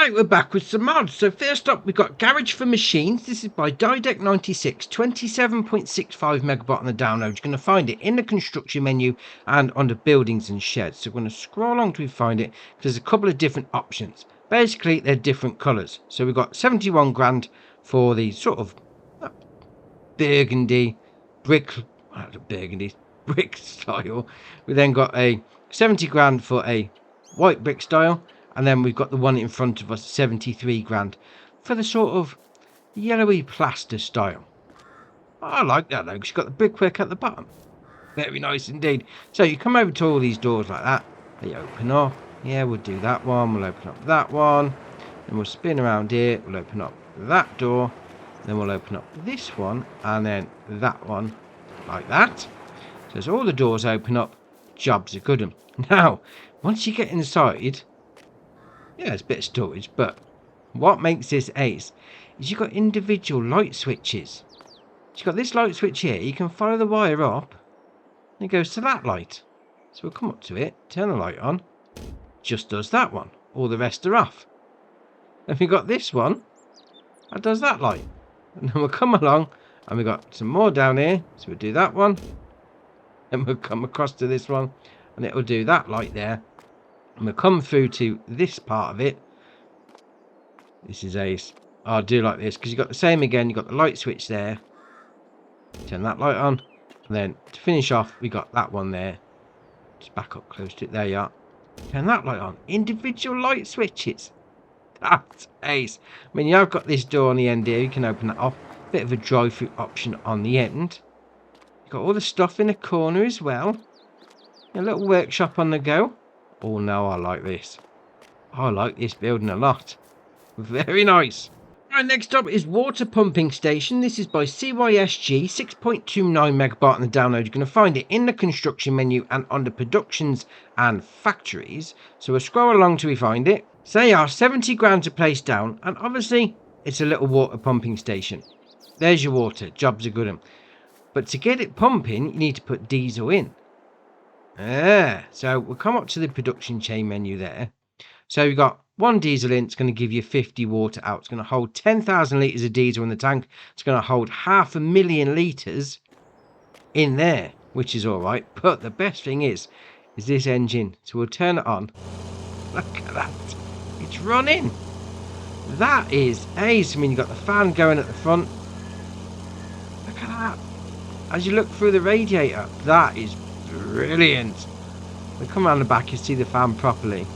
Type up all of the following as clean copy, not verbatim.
Right, we're back with some mods. So first up, we've got Garage for Machines. This is by Didec96, 27.65 megabyte on the download. You're going to find it in the construction menu and under buildings and sheds. So we're going to scroll along till we find it, because there's a couple of different options. Basically, they're different colours. So we've got 71 grand for the sort of burgundy brick style. We then got a 70 grand for a white brick style. And then we've got the one in front of us, 73 grand, for the sort of yellowy plaster style. I like that though, because you've got the brickwork at the bottom. Very nice indeed. So you come over to all these doors like that. They open up. Yeah, we'll do that one. We'll open up that one. Then we'll spin around here. We'll open up that door. Then we'll open up this one. And then that one. Like that. So as all the doors open up, jobs are good. Now, once you get inside... yeah, it's a bit of storage, but what makes this ace is you've got individual light switches. You've got this light switch here. You can follow the wire up, and it goes to that light. So we'll come up to it, turn the light on, just does that one. All the rest are off. Then we've got this one, that does that light. And then we'll come along, and we've got some more down here. So we'll do that one, and we'll come across to this one, and it will do that light there. And we'll come through to this part of it. This is ace. I'll do like this because you've got the same again. You've got the light switch there. Turn that light on. And then to finish off, we got that one there. Just back up close to it. There you are. Turn that light on. Individual light switches. That's ace. I mean, you've got this door on the end here. You can open that off. Bit of a drive-through option on the end. You've got all the stuff in the corner as well. A little workshop on the go. Oh no, I like this. I like this building a lot. Very nice. Right, next up is Water Pumping Station. This is by CYSG, 6.29 megabyte on the download. You're going to find it in the construction menu and under productions and factories. So we'll scroll along till we find it. So they are 70 grand to place down, and obviously it's a little water pumping station. There's your water, jobs are good. But to get it pumping, you need to put diesel in. So we'll come up to the production chain menu there. So we've got one diesel in. It's going to give you 50 water out. It's going to hold 10,000 litres of diesel in the tank. It's going to hold 500,000 litres in there, which is all right. But the best thing is this engine. So we'll turn it on. Look at that. It's running. That is ace. I mean, you've got the fan going at the front. Look at that. As you look through the radiator, that is brilliant. We come around the back, you see the fan properly.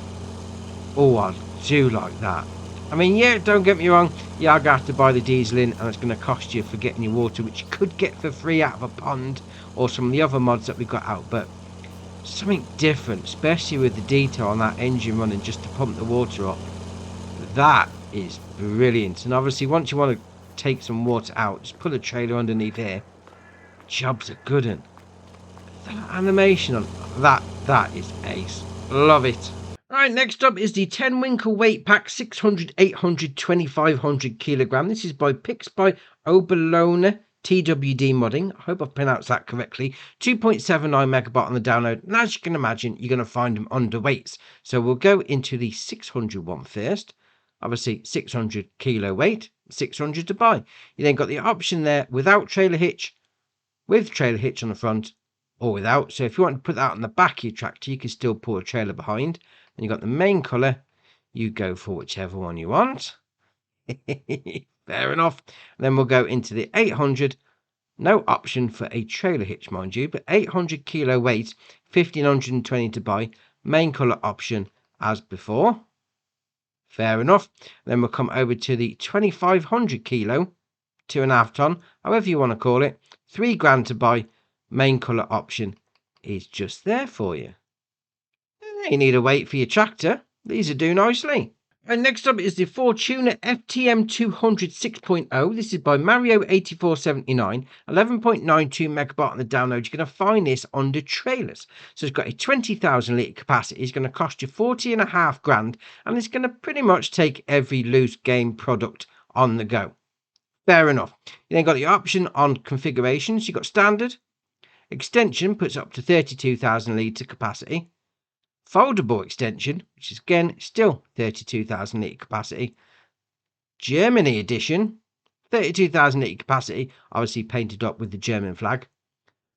Oh, I do like that. I mean, yeah, don't get me wrong, yeah, I'm going to have to buy the diesel in, and it's going to cost you for getting your water, which you could get for free out of a pond or some of the other mods that we've got out, but something different, especially with the detail on that engine running just to pump the water up. That is brilliant. And obviously, once you want to take some water out, just put a trailer underneath here. Jobs are good. And that animation on that is ace. Love it. Right, next up is the 10 Winkle weight pack, 600, 800, 2500 kilogram. This is by Picks by Oberlona TWD modding. I hope I've pronounced that correctly. 2.79 megabyte on the download. And as you can imagine, you're going to find them under weights. So we'll go into the 600 one first. Obviously 600 kilo weight, 600 to buy. You then got the option there without trailer hitch, with trailer hitch on the front, or without. So if you want to put that on the back of your tractor, you can still pull a trailer behind. And you've got the main colour. You go for whichever one you want. Fair enough. And then we'll go into the 800. No option for a trailer hitch, mind you, but 800 kilo weight, 1520 to buy. Main colour option as before. Fair enough. Then we'll come over to the 2500 kilo, 2.5 ton, however you want to call it. 3 grand to buy. Main colour option is just there for you. You need a weight for your tractor. These will do nicely. And next up is the Fortuna FTM 200 6.0. This is by Mario8479. 11.92 megabyte on the download. You're going to find this under trailers. So it's got a 20,000 litre capacity. It's going to cost you 40.5 grand. And it's going to pretty much take every loose game product on the go. Fair enough. You then got the option on configurations. You've got standard. Extension puts up to 32,000 litre capacity. Foldable extension, which is again still 32,000 litre capacity. Germany edition, 32,000 litre capacity, obviously painted up with the German flag.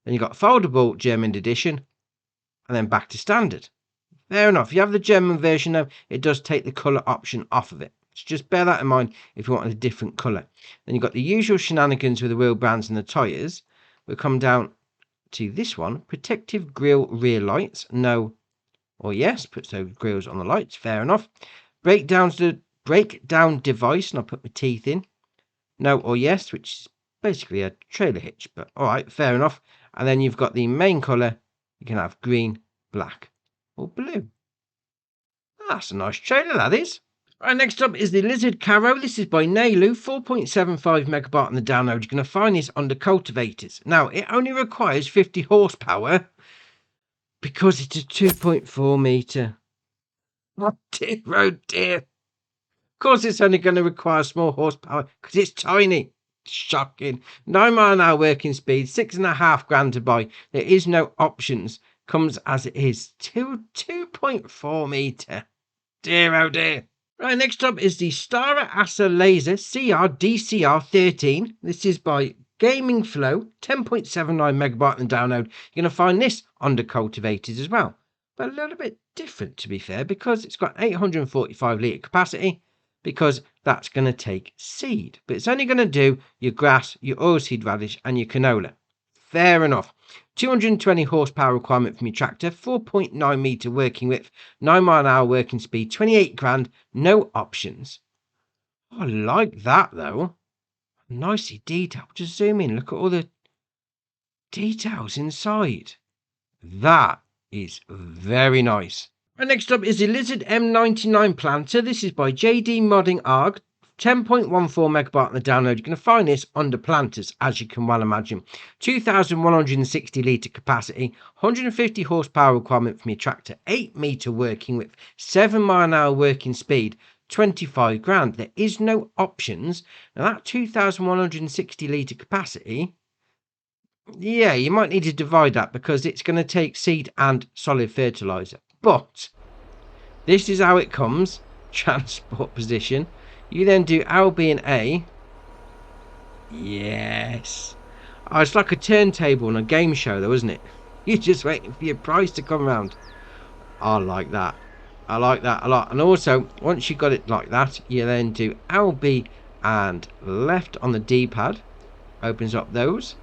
Then you've got foldable German edition, and then back to standard. Fair enough. If you have the German version, though, it does take the colour option off of it. So just bear that in mind if you want a different colour. Then you've got the usual shenanigans with the wheel bands and the tyres. We'll come down to this one. Protective grille rear lights. No or yes. Puts those grills on the lights. Fair enough. Breakdown device. And I'll put my teeth in. No or yes, which is basically a trailer hitch. But alright, fair enough. And then you've got the main colour. You can have green, black, or blue. That's a nice trailer, that is. Right, next up is the Lizard Caro. This is by Nailu, 4.75 megabyte on the download. You're going to find this under cultivators. Now, it only requires 50 horsepower because it's a 2.4 metre. Oh dear, oh dear. Of course, it's only going to require small horsepower because it's tiny. Shocking. 9 mile an hour working speed, 6.5 grand to buy. There is no options. Comes as it is. 2.4 metre. Dear, oh dear. Right, next up is the Stara Asa Laser CR DCR13. This is by Gaming Flow, 10.79 megabyte on download. You're going to find this under cultivators as well. But a little bit different, to be fair, because it's got 845 litre capacity, because that's going to take seed. But it's only going to do your grass, your oilseed radish, and your canola. Fair enough. 220 horsepower requirement from your tractor, 4.9 metre working width, 9 mile an hour working speed, 28 grand, no options. I like that though. Nicely detailed. Just zoom in, look at all the details inside. That is very nice. And next up is the Lizard M99 planter. This is by JD Modding ARG. 10.14 megabyte on the download. You're going to find this under planters, as you can well imagine. 2,160 litre capacity, 150 horsepower requirement from your tractor, 8 metre working width, 7 mile an hour working speed, 25 grand. There is no options. Now that 2,160 litre capacity, yeah, you might need to divide that because it's going to take seed and solid fertiliser. But this is how it comes. Transport position. You then do L, B and A. Yes. Oh, it's like a turntable on a game show though, isn't it? You're just waiting for your prize to come round. I like that. I like that a lot. And also, once you got it like that, you then do L, B and left on the D-pad. Opens up those,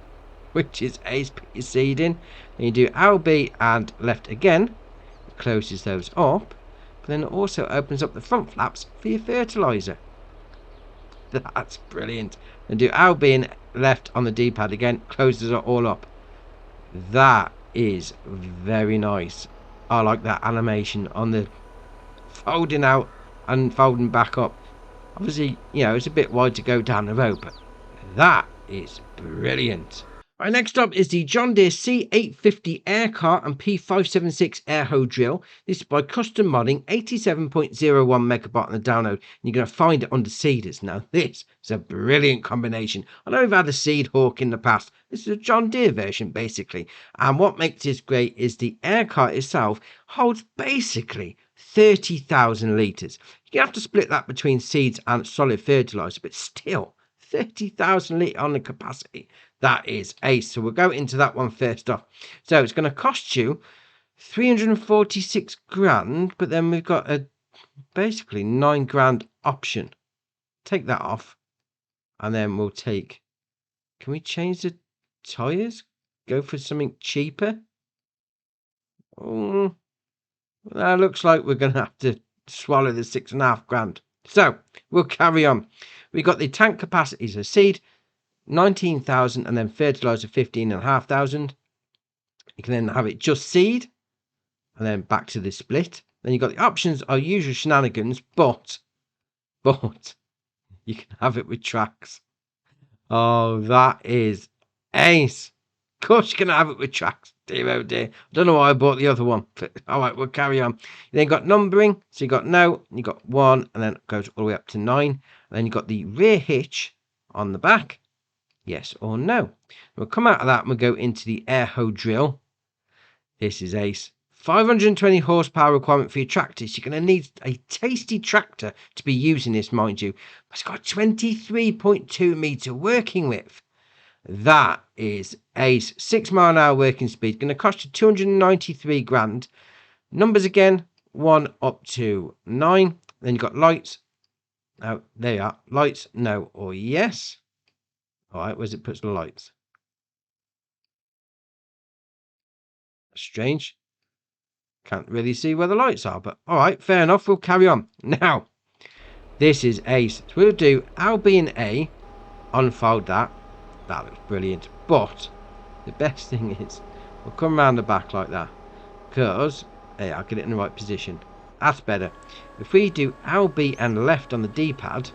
which is A's, put your seed in. Then you do L, B and left again. It closes those up. But then it also opens up the front flaps for your fertiliser. That's brilliant. And do L, B and left on the D-pad again. Closes it all up. That is very nice. I like that animation on the folding out and folding back up. Obviously, you know, it's a bit wide to go down the road, but that is brilliant. Right, next up is the John Deere C850 air cart and P576 air hoe drill. This is by Custom Modding, 87.01 megabyte on the download. And you're going to find it under seeders. Now, this is a brilliant combination. I know we've had a seed hawk in the past. This is a John Deere version, basically. And what makes this great is the air cart itself holds basically 30,000 litres. You have to split that between seeds and solid fertiliser, but still 30,000 litre on the capacity. That is ace. So we'll go into that one first off. So it's going to cost you 346 grand, but then we've got a basically 9 grand option. Take that off, and then we'll take. Can we change the tyres? Go for something cheaper? Oh, that looks like we're going to have to swallow the 6.5 grand. So we'll carry on. We've got the tank capacities of seed 19,000 and then fertilizer 15,500. You can then have it just seed and then back to the split. Then you've got the options are usual shenanigans, but you can have it with tracks. Oh, that is ace. Of course you can have it with tracks. Dear, oh dear. I don't know why I bought the other one, but all right, we'll carry on. You then got numbering. So you got no, you got 1, and then it goes all the way up to 9. And then you got the rear hitch on the back. Yes or no. We'll come out of that and we'll go into the air hoe drill. This is ace. 520 horsepower requirement for your tractors. You're going to need a tasty tractor to be using this, mind you. But it's got 23.2 meter working width. That is ace. 6 mile an hour working speed. Going to cost you 293 grand. Numbers again, 1 up to 9. Then you've got lights. Oh, there you are. Lights, no or yes. All right, where's it puts the lights? Strange. Can't really see where the lights are, but all right, fair enough. We'll carry on. Now, this is ace. So we'll do L, B, and A. Unfold that. That looks brilliant. But the best thing is, we'll come around the back like that. Because, hey, I'll get it in the right position. That's better. If we do L, B, and left on the D-pad,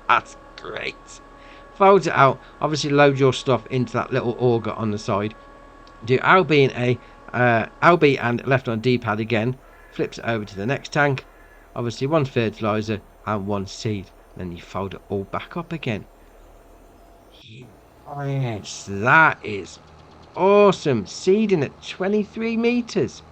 that's great. Folds it out. Obviously, load your stuff into that little auger on the side. Do L, B, and A. LB and left on D-pad again, flips it over to the next tank, obviously 1 fertilizer and 1 seed, then you fold it all back up again. Yes, that is awesome. Seeding at 23 meters.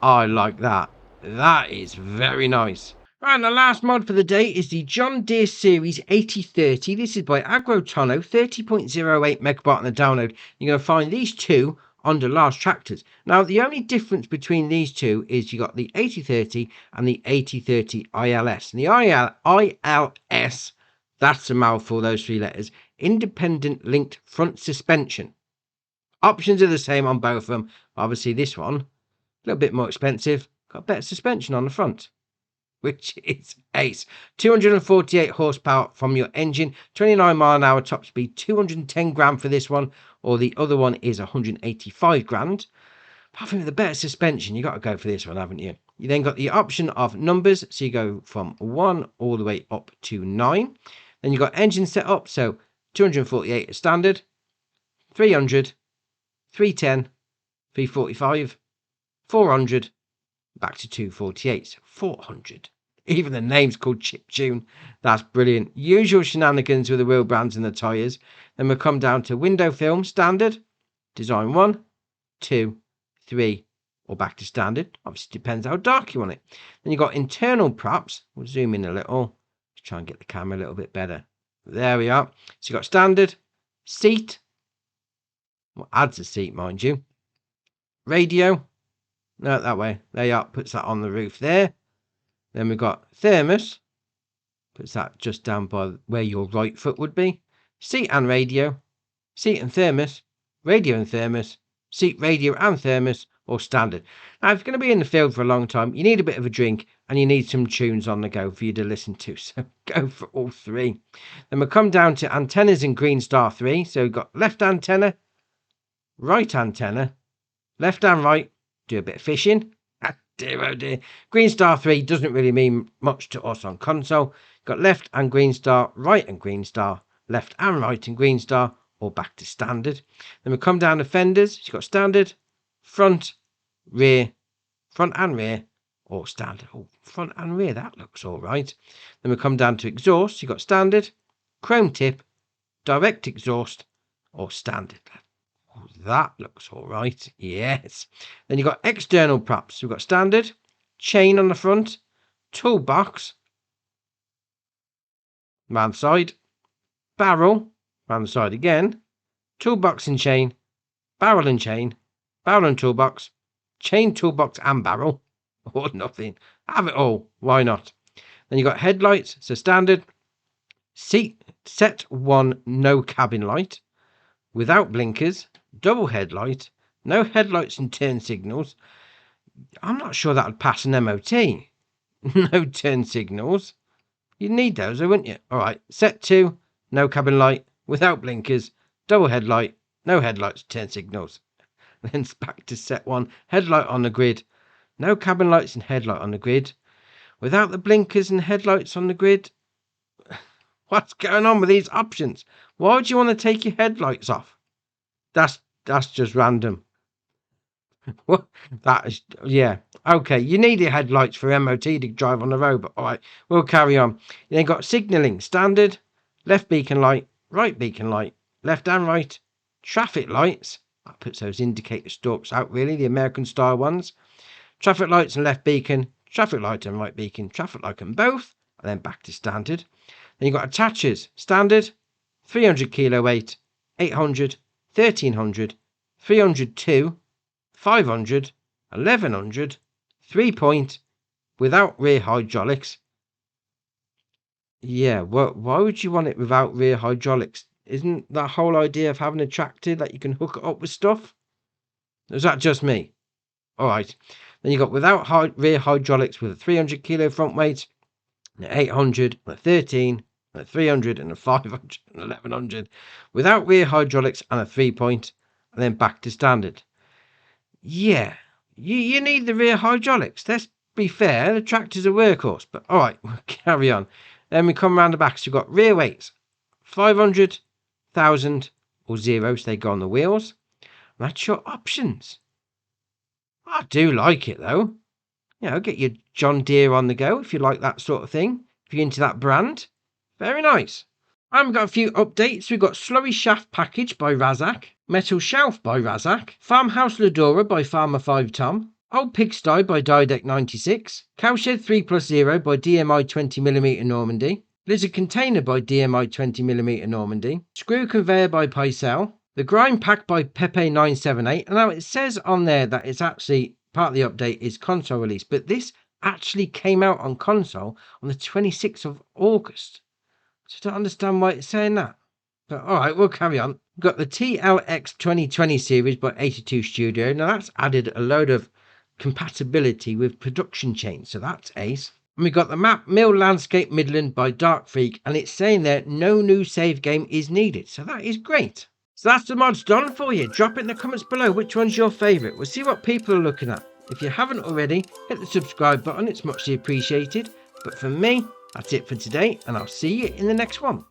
I like that. That is very nice. Right, and the last mod for the day is the John Deere Series 8030. This is by Agrotono, 30.08 megabyte on the download. You're going to find these two under large tractors. Now, the only difference between these two is you got the 8030 and the 8030 ILS. And the ILS, that's a mouthful, those 3 letters. Independent linked front suspension. Options are the same on both of them. Obviously, this one, a little bit more expensive, got better suspension on the front, which is ace. 248 horsepower from your engine, 29 mile an hour top speed, 210 grand for this one, or the other one is 185 grand. I think with the better suspension, you got to go for this one, haven't you? You then got the option of numbers, so you go from 1 all the way up to 9. Then you got engine setup, so 248 is standard, 300, 310, 345, 400, back to 248, so 400. Even the name's called chiptune. That's brilliant. Usual shenanigans with the wheel brands and the tyres. Then we'll come down to window film standard, design 1, 2, 3, or back to standard. Obviously depends how dark you want it. Then you've got internal props. We'll zoom in a little. Let's try and get the camera a little bit better. There we are. So you've got standard, seat. Well, adds a seat, mind you. Radio. No, that way. There you are. Puts that on the roof there. Then we've got thermos. Puts that just down by where your right foot would be. Seat and radio. Seat and thermos. Radio and thermos. Seat, radio and thermos. Or standard. Now, if you're going to be in the field for a long time, you need a bit of a drink and you need some tunes on the go for you to listen to. So go for all 3. Then we'll come down to antennas in Green Star 3. So we've got left antenna, right antenna, left and right. Do a bit of fishing. Dear, oh dear. Green Star 3 doesn't really mean much to us on console. Got left and Green Star, right and Green Star, left and right and Green Star, or back to standard. Then we come down to fenders. You've got standard, front, rear, front and rear, or standard. Oh, front and rear, that looks all right. Then we come down to exhaust. You've got standard, chrome tip, direct exhaust, or standard. Oh, that looks all right. Yes. Then you've got external props. We've got standard, chain on the front, toolbox, round the side, barrel, round the side again, toolbox and chain, barrel and toolbox, chain, toolbox and barrel, or nothing. Have it all. Why not? Then you've got headlights. So standard, seat, set 1 no cabin light, without blinkers, double headlight, no headlights and turn signals. I'm not sure that would pass an MOT. No turn signals. You'd need those, wouldn't you? All right, set 2, no cabin light, without blinkers, double headlight, no headlights, turn signals. Then it's back to set 1, headlight on the grid, no cabin lights and headlight on the grid, without the blinkers and headlights on the grid. What's going on with these options? Why would you want to take your headlights off? That's just random. What? That is, yeah. Okay, you need your headlights for MOT to drive on the road, but all right, we'll carry on. You then got signalling, standard, left beacon light, right beacon light, left and right, traffic lights, That puts those indicator stalks out, really, the American style ones. Traffic lights and left beacon, traffic light and right beacon, traffic light and both, and then back to standard. Then you've got attachers, standard, 300 kilo weight, 800, 1300, 302, 500, 1100, 3-point, without rear hydraulics. Yeah, well, why would you want it without rear hydraulics? Isn't that whole idea of having a tractor that you can hook it up with stuff? Is that just me? All right. Then you got without rear hydraulics with a 300 kilo front weight, an 800, a 13, a 300, and a 500, and 1100, without rear hydraulics and a 3-point, and then back to standard. Yeah, you need the rear hydraulics. Let's be fair, the tractor's a workhorse, but all right, we'll carry on. Then we come around the back, so you've got rear weights, 500, 1000, or 0, so they go on the wheels. That's your options. I do like it, though. You know, get your John Deere on the go if you like that sort of thing. If you're into that brand. Very nice. I've got a few updates. We've got Slurry Shaft Package by Razak, Metal Shelf by Razak, Farmhouse Ladora by Farmer 5 Tom, Old Pigsty by Dideck 96, Cowshed 3+0 by DMI 20mm Normandy, Lizard Container by DMI 20mm Normandy, Screw Conveyor by Pycelle, The Grind Pack by Pepe 978. And now it says on there that it's actually part of the update is console release, but this actually came out on console on the 26th of August. So I don't understand why it's saying that. But all right, we'll carry on. We've got the TLX 2020 series by 82 Studio. Now that's added a load of compatibility with production chains, so that's ace. And we've got the map Mill Landscape Midland by Dark Freak, and it's saying there no new save game is needed, so that is great. So that's the mods done for you. Drop it in the comments below which one's your favourite. We'll see what people are looking at. If you haven't already, hit the subscribe button, it's muchly appreciated. But for me, that's it for today, and I'll see you in the next one.